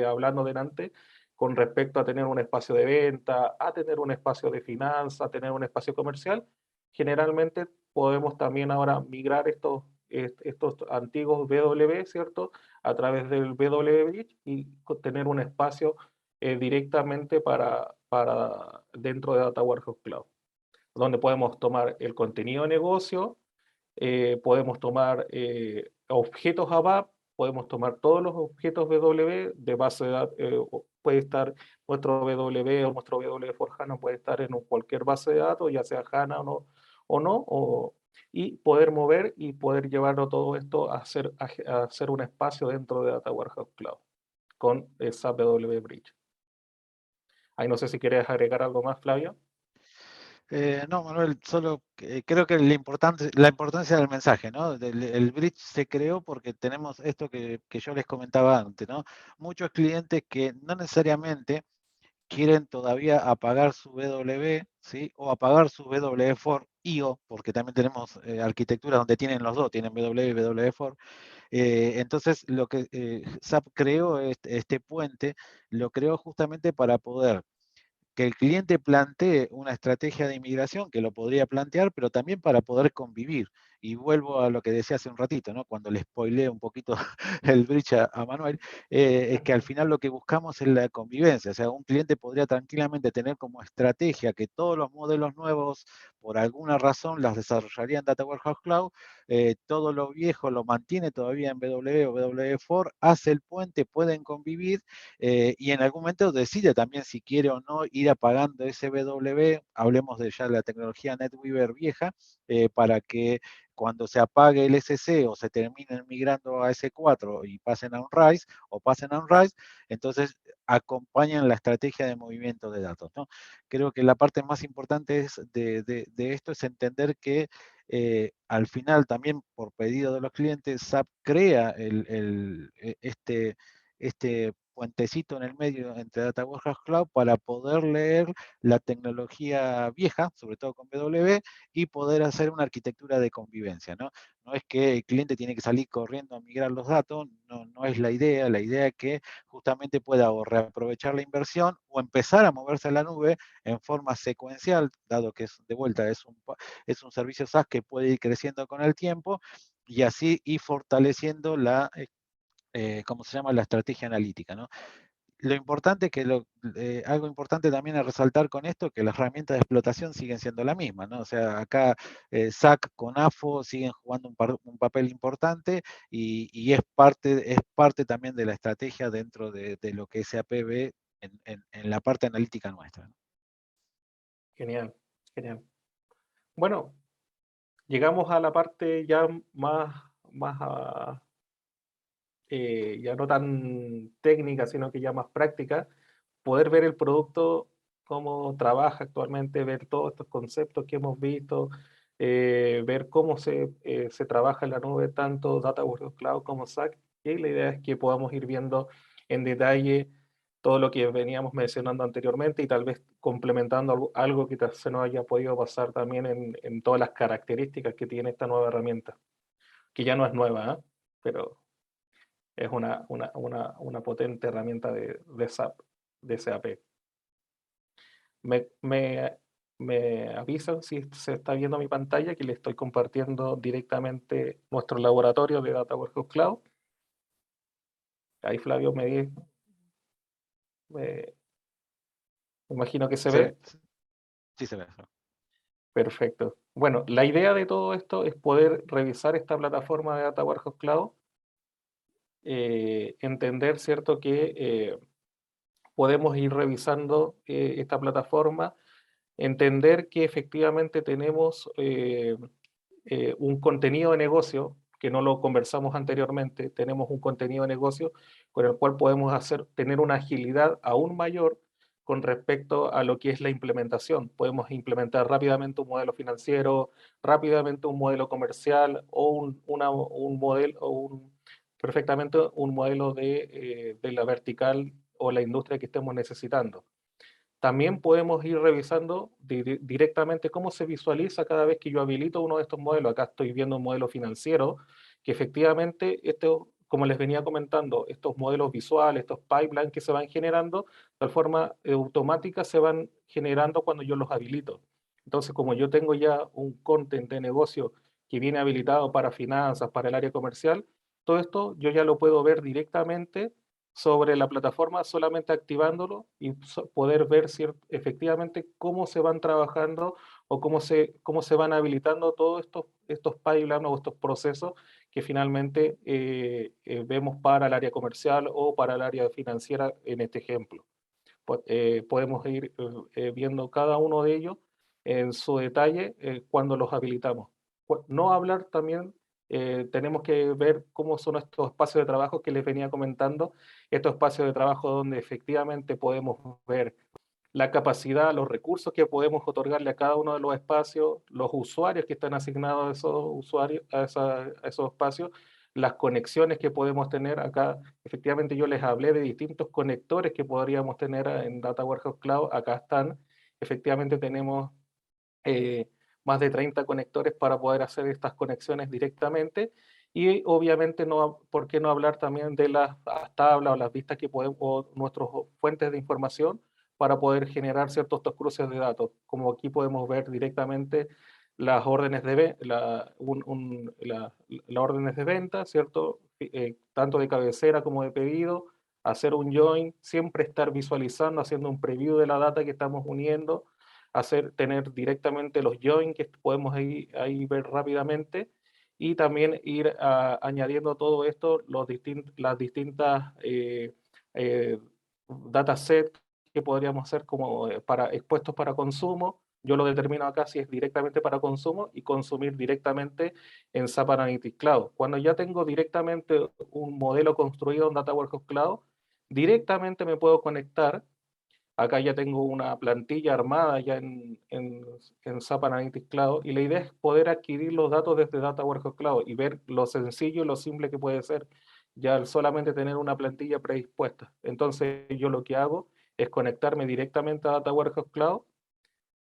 hablando delante, con respecto a tener un espacio de venta, a tener un espacio de finanzas, a tener un espacio comercial, generalmente podemos también ahora migrar estos antiguos BW, ¿cierto?, a través del BW Bridge y tener un espacio directamente para dentro de Data Warehouse Cloud, donde podemos tomar el contenido de negocio, podemos tomar objetos ABAP, podemos tomar todos los objetos BW de base de datos, puede estar nuestro BW o nuestro BW for HANA puede estar en cualquier base de datos, ya sea HANA y poder mover y poder llevarlo todo esto a hacer un espacio dentro de Data Warehouse Cloud con SAP BW Bridge. Ahí no sé si quieres agregar algo más, Flavio. No, Manuel, solo creo que la importancia del mensaje, ¿no? El bridge se creó porque tenemos esto que yo les comentaba antes, ¿no? Muchos clientes que no necesariamente quieren todavía apagar su BW, ¿sí? O apagar su BW4 IO, porque también tenemos arquitecturas donde tienen los dos, tienen BW y BW4. Entonces, lo que SAP creó, este puente, lo creó justamente para poder que el cliente plantee una estrategia de inmigración que lo podría plantear, pero también para poder convivir. Y vuelvo a lo que decía hace un ratito, ¿no? Cuando le spoileé un poquito el bridge a Manuel, es que al final lo que buscamos es la convivencia. O sea, un cliente podría tranquilamente tener como estrategia que todos los modelos nuevos, por alguna razón, las desarrollaría en Data Warehouse Cloud, todo lo viejo lo mantiene todavía en BW o BW4, hace el puente, pueden convivir, y en algún momento decide también si quiere o no ir apagando ese BW, hablemos de ya la tecnología NetWeaver vieja, para que cuando se apague el SC o se terminen migrando a S4 y pasen a un RISE o pasen a un RISE, entonces acompañan la estrategia de movimiento de datos, ¿no? Creo que la parte más importante de esto es entender que al final también por pedido de los clientes, SAP crea este puentecito en el medio entre Data Warehouse Cloud para poder leer la tecnología vieja, sobre todo con BW, y poder hacer una arquitectura de convivencia, ¿no? No es que el cliente tiene que salir corriendo a migrar los datos, no es la idea es que justamente pueda o reaprovechar la inversión o empezar a moverse a la nube en forma secuencial, dado que de vuelta es un servicio SaaS que puede ir creciendo con el tiempo y así ir fortaleciendo ¿cómo se llama? La estrategia analítica, ¿no? Lo importante que algo importante también a resaltar con esto, que las herramientas de explotación siguen siendo la misma, ¿no? O sea, acá SAC con AFO siguen jugando un papel importante y es parte también de la estrategia dentro de lo que SAP ve en la parte analítica nuestra, ¿no? Genial, genial. Bueno, llegamos a la parte ya ya no tan técnica, sino que ya más práctica, poder ver el producto, cómo trabaja actualmente, ver todos estos conceptos que hemos visto, ver cómo se trabaja en la nube, tanto Data Warehouse Cloud como SAC, y la idea es que podamos ir viendo en detalle todo lo que veníamos mencionando anteriormente y tal vez complementando algo que se nos haya podido pasar también en todas las características que tiene esta nueva herramienta, que ya no es nueva, ¿eh? Pero es una potente herramienta de SAP, de SAP. Me, me, me avisan si se está viendo mi pantalla que le estoy compartiendo directamente nuestro laboratorio de Data Warehouse Cloud. Ahí Flavio me imagino que se ve. Sí se ve. Perfecto. Bueno, la idea de todo esto es poder revisar esta plataforma de Data Warehouse Cloud, entender, ¿cierto?, que podemos ir revisando esta plataforma, entender que efectivamente tenemos un contenido de negocio, que no lo conversamos anteriormente, tenemos un contenido de negocio con el cual podemos tener una agilidad aún mayor con respecto a lo que es la implementación. Podemos implementar rápidamente un modelo financiero, rápidamente un modelo comercial o un modelo, perfectamente un modelo de la vertical o la industria que estemos necesitando. También podemos ir revisando directamente cómo se visualiza cada vez que yo habilito uno de estos modelos. Acá estoy viendo un modelo financiero, que efectivamente, como les venía comentando, estos modelos visuales, estos pipelines que se van generando, de tal forma automática se van generando cuando yo los habilito. Entonces, como yo tengo ya un content de negocio que viene habilitado para finanzas, para el área comercial, todo esto yo ya lo puedo ver directamente sobre la plataforma, solamente activándolo y poder ver efectivamente cómo se van trabajando o cómo se van habilitando todos estos pipelines o estos procesos que finalmente vemos para el área comercial o para el área financiera en este ejemplo. Podemos ir viendo cada uno de ellos en su detalle cuando los habilitamos. No hablar también, tenemos que ver cómo son estos espacios de trabajo que les venía comentando, estos espacios de trabajo donde efectivamente podemos ver la capacidad, los recursos que podemos otorgarle a cada uno de los espacios, los usuarios que están asignados a esos usuarios, a esos espacios, las conexiones que podemos tener acá. Efectivamente, yo les hablé de distintos conectores que podríamos tener en Data Warehouse Cloud. Acá están. Efectivamente, tenemos más de 30 conectores para poder hacer estas conexiones directamente. Y obviamente, ¿por qué no hablar también de las tablas o las vistas que podemos, o nuestras fuentes de información para poder generar ciertos cruces de datos? Como aquí podemos ver directamente las órdenes de, órdenes de venta, ¿cierto? Tanto de cabecera como de pedido, hacer un join, siempre estar visualizando, haciendo un preview de la data que estamos uniendo, tener directamente los join que podemos ahí ver rápidamente, y también ir añadiendo todo esto, las distintas dataset que podríamos hacer como expuestos para consumo. Yo lo determino acá si es directamente para consumo y consumir directamente en SAP Analytics Cloud. Cuando ya tengo directamente un modelo construido en Data Warehouse Cloud, directamente me puedo conectar. Acá ya tengo una plantilla armada ya en SAP Analytics Cloud, y la idea es poder adquirir los datos desde Data Warehouse Cloud y ver lo sencillo y lo simple que puede ser ya al solamente tener una plantilla predispuesta. Entonces yo lo que hago es conectarme directamente a Data Warehouse Cloud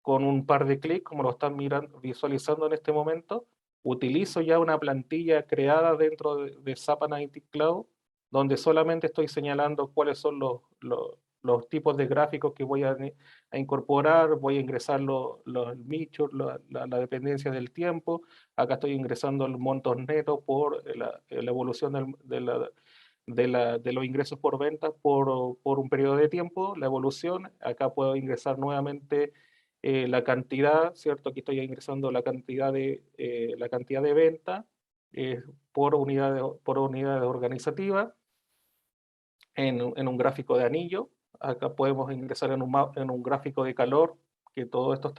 con un par de clics, como lo están visualizando en este momento. Utilizo ya una plantilla creada dentro de SAP Analytics Cloud, donde solamente estoy señalando cuáles son los tipos de gráficos que voy a incorporar, voy a ingresar los nichos, la dependencia del tiempo. Acá estoy ingresando el montos netos por la evolución de los ingresos por ventas por un periodo de tiempo, la evolución. Acá puedo ingresar nuevamente la cantidad, ¿cierto? Aquí estoy ingresando la cantidad de venta por unidades organizativas en un gráfico de anillo. Acá podemos ingresar en un gráfico de calor, que todo esto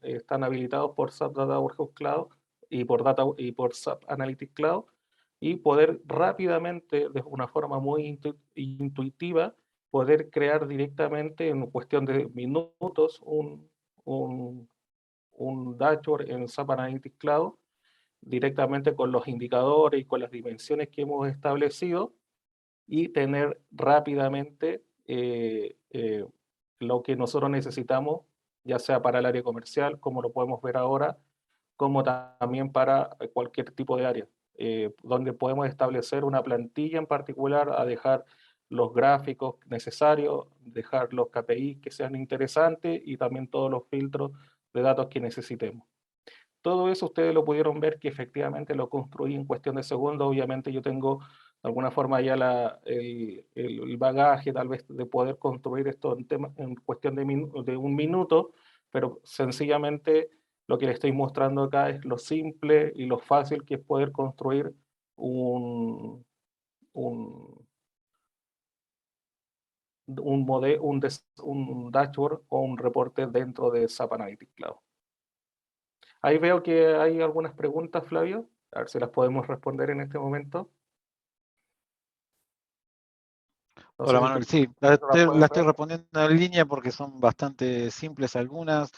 están habilitados por SAP Data Warehouse Cloud y por SAP Analytics Cloud, y poder rápidamente, de una forma muy intuitiva, poder crear directamente en cuestión de minutos un, un dashboard en SAP Analytics Cloud, directamente con los indicadores y con las dimensiones que hemos establecido, y tener rápidamente lo que nosotros necesitamos, ya sea para el área comercial, como lo podemos ver ahora, como también para cualquier tipo de área, donde podemos establecer una plantilla en particular, a dejar los gráficos necesarios, dejar los KPIs que sean interesantes y también todos los filtros de datos que necesitemos. Todo eso ustedes lo pudieron ver que efectivamente lo construí en cuestión de segundos. Obviamente yo tengo de alguna forma ya el bagaje tal vez de poder construir esto en cuestión de un minuto, pero sencillamente lo que les estoy mostrando acá es lo simple y lo fácil que es poder construir un, un, un dashboard o un reporte dentro de SAP Analytics Cloud. Ahí veo que hay algunas preguntas, Flavio. A ver si las podemos responder en este momento. No Hola sé si Manuel, sí, las la puedes estoy ver. respondiendo en línea porque son bastante simples algunas.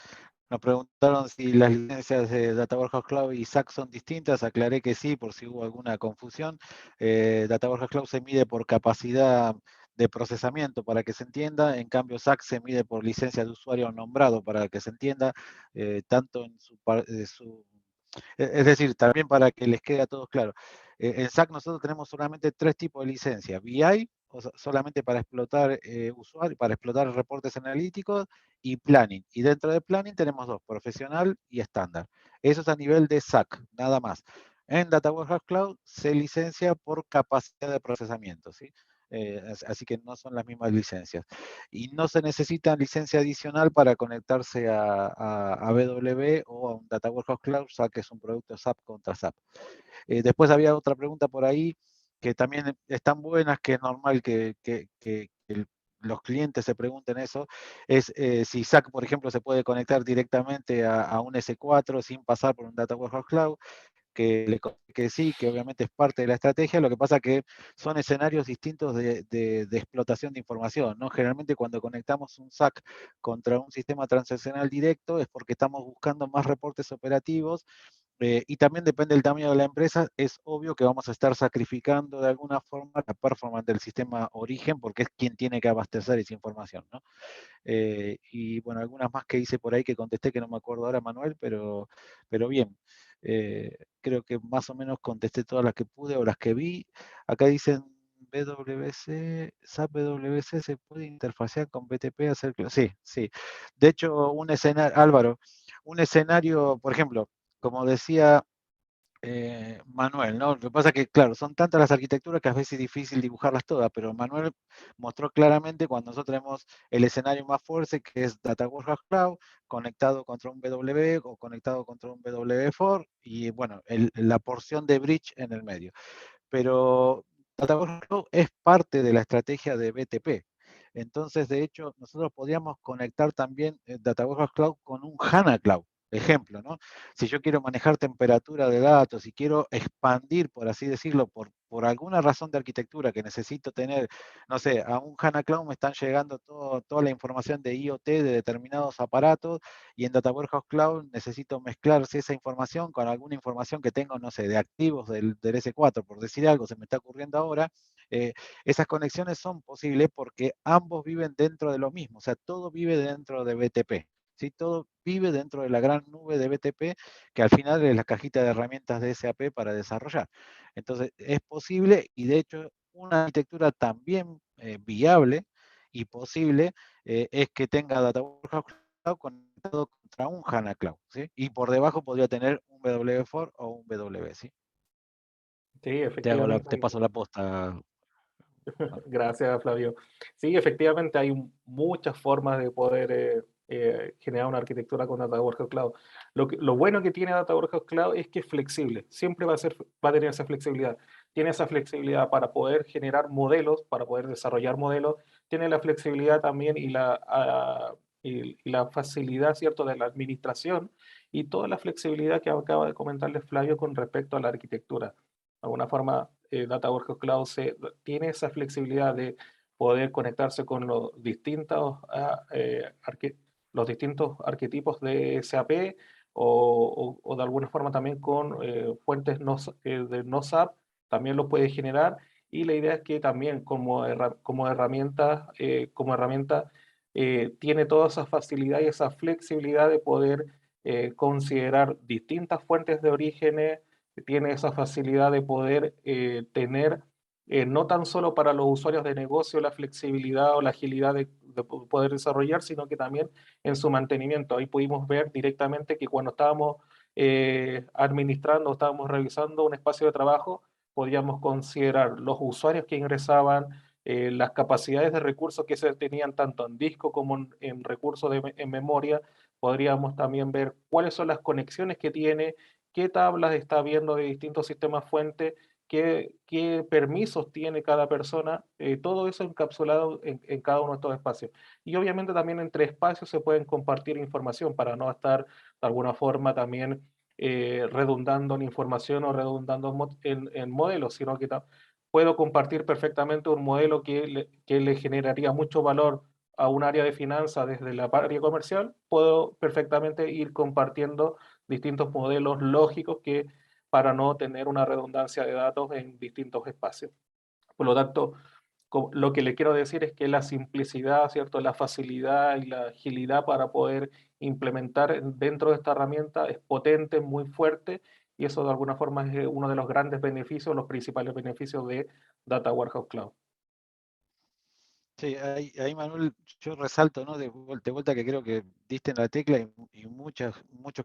Nos preguntaron si las licencias de Data Warehouse Cloud y SAC son distintas. Aclaré que sí, por si hubo alguna confusión. Data Warehouse Cloud se mide por capacidad de procesamiento, para que se entienda. En cambio, SAC se mide por licencia de usuario nombrado, para que se entienda, tanto en es decir, también para que les quede a todos claro. En SAC nosotros tenemos solamente 3 tipos de licencias: BI, o sea, solamente para explotar para explotar reportes analíticos, y Planning. Y dentro de Planning tenemos 2, profesional y estándar. Eso es a nivel de SAC, nada más. En Data Warehouse Cloud se licencia por capacidad de procesamiento, ¿sí? Así que no son las mismas licencias. Y no se necesita licencia adicional para conectarse a BW o a un Data Warehouse Cloud, ya que es un producto SAP contra SAP. Después había otra pregunta por ahí, que también están buenas, que es normal que los clientes se pregunten eso, es si SAC, por ejemplo, se puede conectar directamente a un S4 sin pasar por un Data Warehouse Cloud. Que sí, que obviamente es parte de la estrategia. Lo que pasa que son escenarios distintos de explotación de información, ¿no? Generalmente cuando conectamos un SAC contra un sistema transaccional directo es porque estamos buscando más reportes operativos, y también depende del tamaño de la empresa. Es obvio que vamos a estar sacrificando de alguna forma la performance del sistema origen, porque es quien tiene que abastecer esa información, ¿no? Y bueno, algunas más que hice por ahí que contesté, que no me acuerdo ahora, Manuel, pero bien. Creo que más o menos contesté todas las que pude o las que vi. Acá dicen SAP BWC se puede interfacear con BTP, hacer... Sí, sí. De hecho, Álvaro, un escenario, por ejemplo, como decía Manuel, ¿no? Lo que pasa es que, claro, son tantas las arquitecturas que a veces es difícil dibujarlas todas, pero Manuel mostró claramente cuando nosotros tenemos el escenario más fuerte, que es Data Warehouse Cloud, conectado contra un BW o conectado contra un WF4, y bueno, la porción de bridge en el medio. Pero Data Warehouse Cloud es parte de la estrategia de BTP. Entonces, de hecho, nosotros podríamos conectar también Data Warehouse Cloud con un HANA Cloud. Ejemplo, ¿no? Si yo quiero manejar temperatura de datos, si quiero expandir, por así decirlo, por alguna razón de arquitectura que necesito tener, no sé, a un HANA Cloud me están llegando toda la información de IoT de determinados aparatos, y en Data Warehouse Cloud necesito mezclar esa información con alguna información que tengo, no sé, de activos del S4, por decir algo, se me está ocurriendo ahora. eh, Esas conexiones son posibles porque ambos viven dentro de lo mismo, o sea, todo vive dentro de BTP. ¿Sí? Todo vive dentro de la gran nube de BTP, que al final es la cajita de herramientas de SAP para desarrollar. Entonces, es posible, y de hecho, una arquitectura también viable y posible es que tenga Data Warehouse Cloud conectado contra un HANA Cloud, ¿sí? Y por debajo podría tener un W4 o un W, ¿sí? Sí, Te efectivamente. paso la posta. Gracias, Flavio. Sí, efectivamente hay muchas formas de poder generar una arquitectura con Data Warehouse Cloud. Lo bueno que tiene Data Warehouse Cloud es que es flexible, siempre va a tener esa flexibilidad. Tiene esa flexibilidad para poder generar modelos, para poder desarrollar modelos, tiene la flexibilidad también y la facilidad, ¿cierto?, de la administración y toda la flexibilidad que acaba de comentarles Flavio con respecto a la arquitectura. De alguna forma, Data Warehouse Cloud tiene esa flexibilidad de poder conectarse con los distintos arquetipos de SAP o de alguna forma también con fuentes de NoSAP, también lo puede generar. Y la idea es que también como herramienta tiene toda esa facilidad y esa flexibilidad de poder considerar distintas fuentes de orígenes, tiene esa facilidad de poder tener, no tan solo para los usuarios de negocio, la flexibilidad o la agilidad de poder desarrollar, sino que también en su mantenimiento. Ahí pudimos ver directamente que cuando estábamos administrando, estábamos revisando un espacio de trabajo, podíamos considerar los usuarios que ingresaban, las capacidades de recursos que se tenían tanto en disco como en recursos en memoria. Podríamos también ver cuáles son las conexiones que tiene, qué tablas está viendo de distintos sistemas fuentes, qué permisos tiene cada persona, todo eso encapsulado en cada uno de estos espacios. Y obviamente también entre espacios se pueden compartir información para no estar de alguna forma también redundando en información o redundando en modelos, sino que puedo compartir perfectamente un modelo que le generaría mucho valor a un área de finanzas desde la área comercial, puedo perfectamente ir compartiendo distintos modelos lógicos que para no tener una redundancia de datos en distintos espacios. Por lo tanto, lo que le quiero decir es que la simplicidad, ¿cierto? La facilidad y la agilidad para poder implementar dentro de esta herramienta es potente, muy fuerte, y eso de alguna forma es uno de los grandes beneficios, los principales beneficios de Data Warehouse Cloud. Sí, ahí, Manuel, yo resalto, ¿no? De vuelta que creo que diste en la tecla y muchos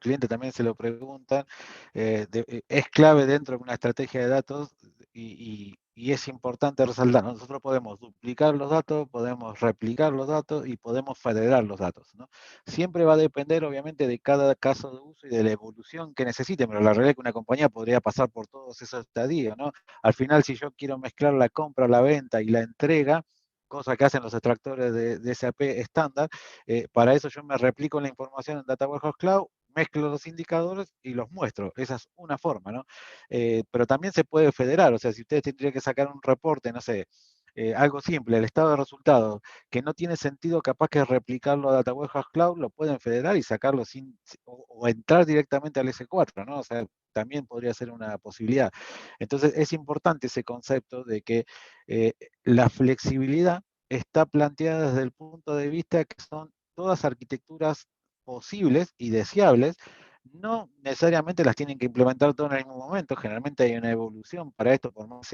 clientes también se lo preguntan. Es clave dentro de una estrategia de datos y es importante resaltar, ¿no? Nosotros podemos duplicar los datos, podemos replicar los datos y podemos federar los datos, ¿no? Siempre va a depender, obviamente, de cada caso de uso y de la evolución que necesite, pero la realidad es que una compañía podría pasar por todos esos estadios, ¿no? Al final, si yo quiero mezclar la compra, la venta y la entrega, cosa que hacen los extractores de SAP estándar. Para eso yo me replico la información en Data Warehouse Cloud, mezclo los indicadores y los muestro. Esa es una forma, ¿no? Pero también se puede federar, o sea, si ustedes tendrían que sacar un reporte, no sé, algo simple, el estado de resultados, que no tiene sentido capaz que replicarlo a Data Warehouse Cloud, lo pueden federar y sacarlo o entrar directamente al S4, ¿no? O sea, también podría ser una posibilidad. Entonces, es importante ese concepto de que la flexibilidad está planteada desde el punto de vista que son todas arquitecturas posibles y deseables, no necesariamente las tienen que implementar todo en el mismo momento, generalmente hay una evolución para esto, por más,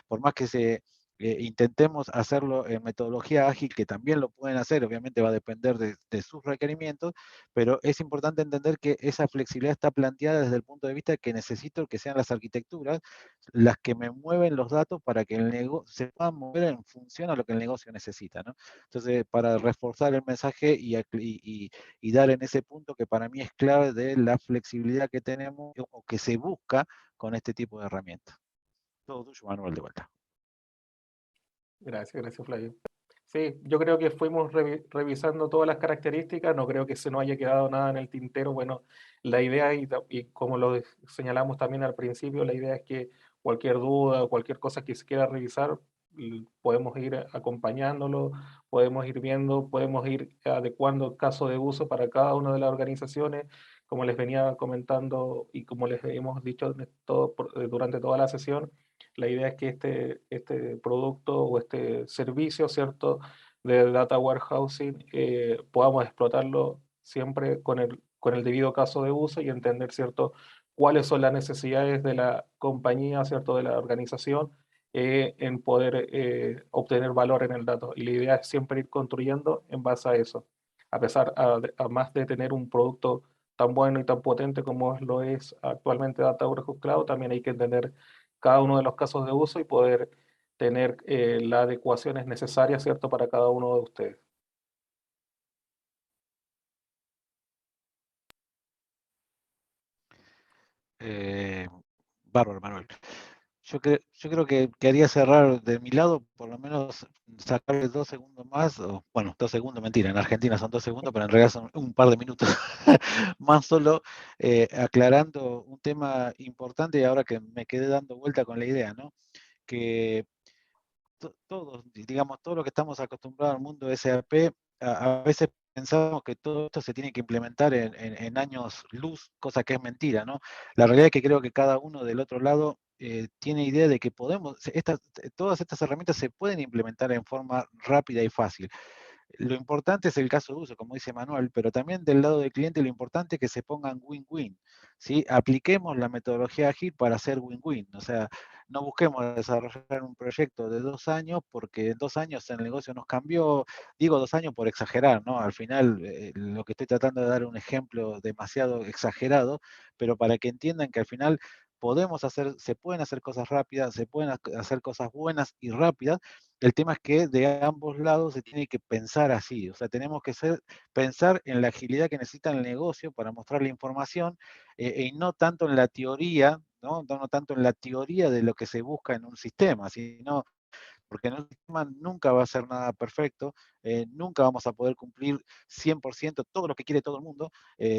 por más que intentemos hacerlo en metodología ágil, que también lo pueden hacer, obviamente va a depender de sus requerimientos, pero es importante entender que esa flexibilidad está planteada desde el punto de vista que necesito que sean las arquitecturas las que me mueven los datos para que el negocio se puedan mover en función a lo que el negocio necesita, ¿no? Entonces, para reforzar el mensaje y dar en ese punto que para mí es clave de la flexibilidad que tenemos o que se busca con este tipo de herramientas. Todo tuyo, Manuel, de vuelta. Gracias, Flavio. Sí, yo creo que fuimos revisando todas las características, no creo que se nos haya quedado nada en el tintero. Bueno, la idea, y como lo señalamos también al principio, la idea es que cualquier duda o cualquier cosa que se quiera revisar, podemos ir acompañándolo, podemos ir viendo, podemos ir adecuando el caso de uso para cada una de las organizaciones, como les venía comentando y como les hemos dicho durante toda la sesión. La idea es que este producto o este servicio, ¿cierto?, de data warehousing, podamos explotarlo siempre con el debido caso de uso y entender, ¿cierto?, cuáles son las necesidades de la compañía, ¿cierto?, de la organización, en poder obtener valor en el dato. Y la idea es siempre ir construyendo en base a eso. A más de tener un producto tan bueno y tan potente como lo es actualmente Data Warehouse Cloud, también hay que entender cada uno de los casos de uso y poder tener las adecuaciones necesarias, ¿cierto?, para cada uno de ustedes. Eh, Bárbaro, Manuel. Yo creo que quería cerrar de mi lado, por lo menos sacarle 2 segundos más, o bueno, 2 segundos, mentira, en Argentina son 2 segundos, pero en realidad son un par de minutos más solo, aclarando un tema importante y ahora que me quedé dando vuelta con la idea, ¿no? Que todos, digamos, todo lo que estamos acostumbrados al mundo de SAP, a veces pensamos que todo esto se tiene que implementar en años luz, cosa que es mentira, ¿no? La realidad es que creo que cada uno del otro lado tiene idea de que todas estas herramientas se pueden implementar en forma rápida y fácil. Lo importante es el caso de uso, como dice Manuel, pero también del lado del cliente lo importante es que se pongan win-win, ¿sí? Apliquemos la metodología ágil para hacer win-win, o sea, no busquemos desarrollar un proyecto de 2 años porque en 2 años el negocio nos cambió, digo 2 años por exagerar, ¿no? Al final lo que estoy tratando de dar es un ejemplo demasiado exagerado, pero para que entiendan que al final se pueden hacer cosas rápidas, se pueden hacer cosas buenas y rápidas. El tema es que de ambos lados se tiene que pensar así, o sea, tenemos que pensar en la agilidad que necesita el negocio para mostrar la información y no tanto en la teoría, ¿no? No tanto en la teoría de lo que se busca en un sistema, sino porque en un sistema nunca va a ser nada perfecto, nunca vamos a poder cumplir 100% todo lo que quiere todo el mundo,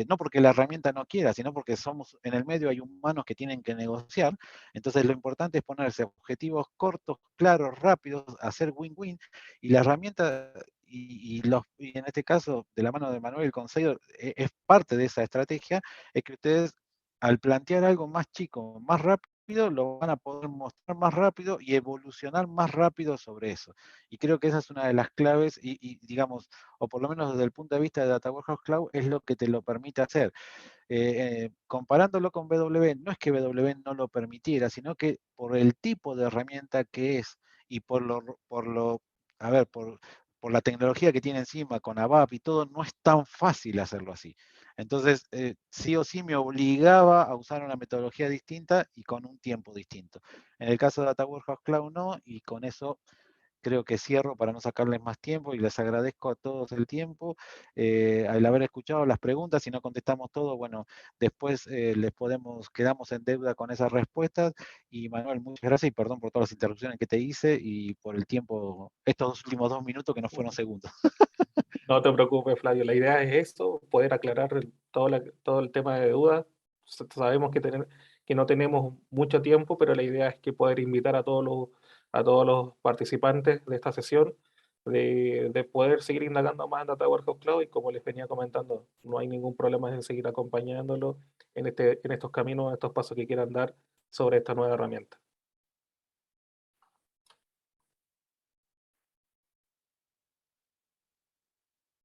no porque la herramienta no quiera, sino porque somos en el medio, hay humanos que tienen que negociar, entonces lo importante es ponerse objetivos cortos, claros, rápidos, hacer win-win, y la herramienta, y en este caso, de la mano de Manuel el Consejo, es parte de esa estrategia, es que ustedes al plantear algo más chico, más rápido, lo van a poder mostrar más rápido y evolucionar más rápido sobre eso. Y creo que esa es una de las claves digamos, o por lo menos desde el punto de vista de Data Warehouse Cloud, es lo que te lo permite hacer. Comparándolo con BW, no es que BW no lo permitiera, sino que por el tipo de herramienta que es y a ver, por la tecnología que tiene encima con ABAP y todo, no es tan fácil hacerlo así. Entonces, sí o sí me obligaba a usar una metodología distinta y con un tiempo distinto. En el caso de Data Warehouse Cloud no, y con eso creo que cierro para no sacarles más tiempo y les agradezco a todos el tiempo, al haber escuchado las preguntas. Si no contestamos todo, bueno, después quedamos en deuda con esas respuestas. Y Manuel, muchas gracias y perdón por todas las interrupciones que te hice y por el tiempo, estos últimos 2 minutos que no fueron segundos. No te preocupes, Flavio. La idea es eso, poder aclarar todo el tema de dudas. Sabemos que no tenemos mucho tiempo, pero la idea es que poder invitar a todos los participantes de esta sesión, de poder seguir indagando más en Data Warehouse Cloud y como les venía comentando, no hay ningún problema en seguir acompañándolo en estos caminos, en estos pasos que quieran dar sobre esta nueva herramienta.